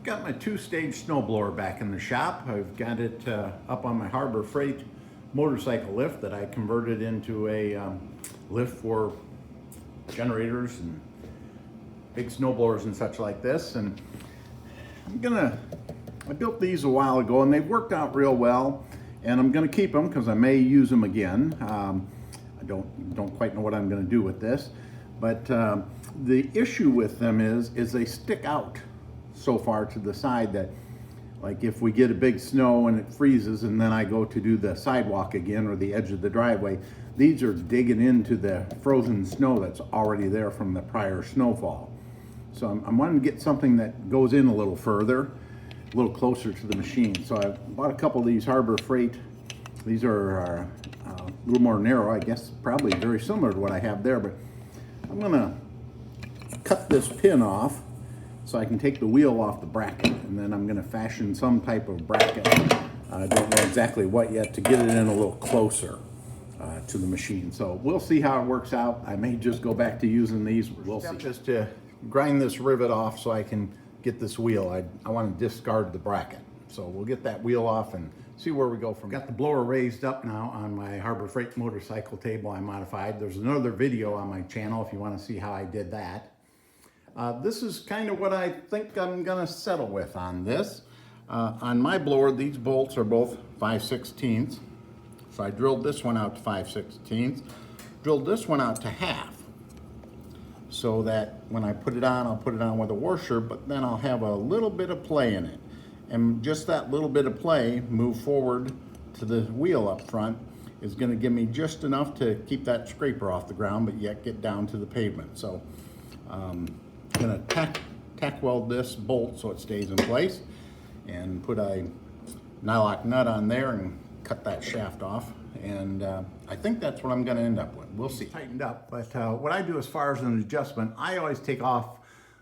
got my two-stage snowblower back in the shop. I've got it up on my Harbor Freight motorcycle lift that I converted into a lift for generators and big snowblowers and such like this. And I built these a while ago and they've worked out real well, and I'm gonna keep them because I may use them again. I don't quite know what I'm gonna do with this, but the issue with them is they stick out so far to the side that, like, if we get a big snow and it freezes and then I go to do the sidewalk again or the edge of the driveway, these are digging into the frozen snow that's already there from the prior snowfall. So I'm wanting to get something that goes in a little further, a little closer to the machine. So I bought a couple of these Harbor Freight. These are a little more narrow, I guess, probably very similar to what I have there, but I'm gonna cut this pin off so I can take the wheel off the bracket, and then I'm gonna fashion some type of bracket. I don't know exactly what yet, to get it in a little closer to the machine. So we'll see how it works out. I may just go back to using these. We'll see. Just to grind this rivet off so I can get this wheel. I want to discard the bracket. So we'll get that wheel off and see where we go from there. Got the blower raised up now on my Harbor Freight motorcycle table I modified. There's another video on my channel if you want to see how I did that. This is kind of what I think I'm gonna settle with on this. On my blower, these bolts are both 5/16. So I drilled this one out to 5/16, drilled this one out to half, so that when I put it on, I'll put it on with a washer, but then I'll have a little bit of play in it. And just that little bit of play, move forward to the wheel up front, is gonna give me just enough to keep that scraper off the ground, but yet get down to the pavement. So I'm gonna tack weld this bolt so it stays in place, and put a nylock nut on there and cut that shaft off. And I think that's what I'm gonna end up with. We'll see. Tightened up, but what I do as far as an adjustment, I always take off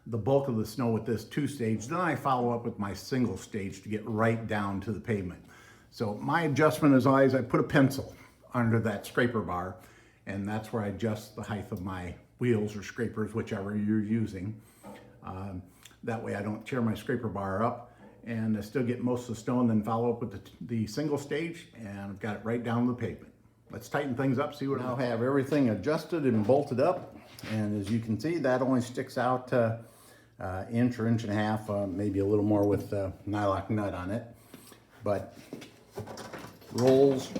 the bulk of the snow with this two-stage, then I follow up with my single stage to get right down to the pavement. So my adjustment is always, I put a pencil under that scraper bar, and that's where I adjust the height of my wheels or scrapers, whichever you're using. That way I don't tear my scraper bar up, and I still get most of the snow, and then follow up with the single stage, and I've got it right down the pavement. Let's tighten things up, see what I'll have everything adjusted and bolted up. And as you can see, that only sticks out inch or inch and a half, maybe a little more with the nylock nut on it, but rolls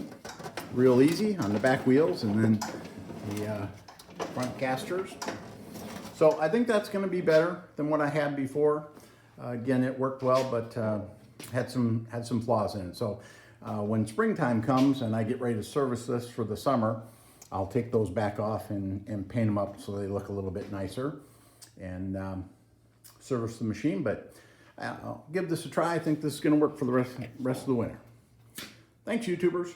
real easy on the back wheels, and then the front casters. So I think that's going to be better than what I had before. Again, it worked well, but had some flaws in it. So when springtime comes and I get ready to service this for the summer, I'll take those back off and paint them up so they look a little bit nicer, and service the machine. But I'll give this a try. I think this is going to work for the rest of the winter. Thanks, YouTubers.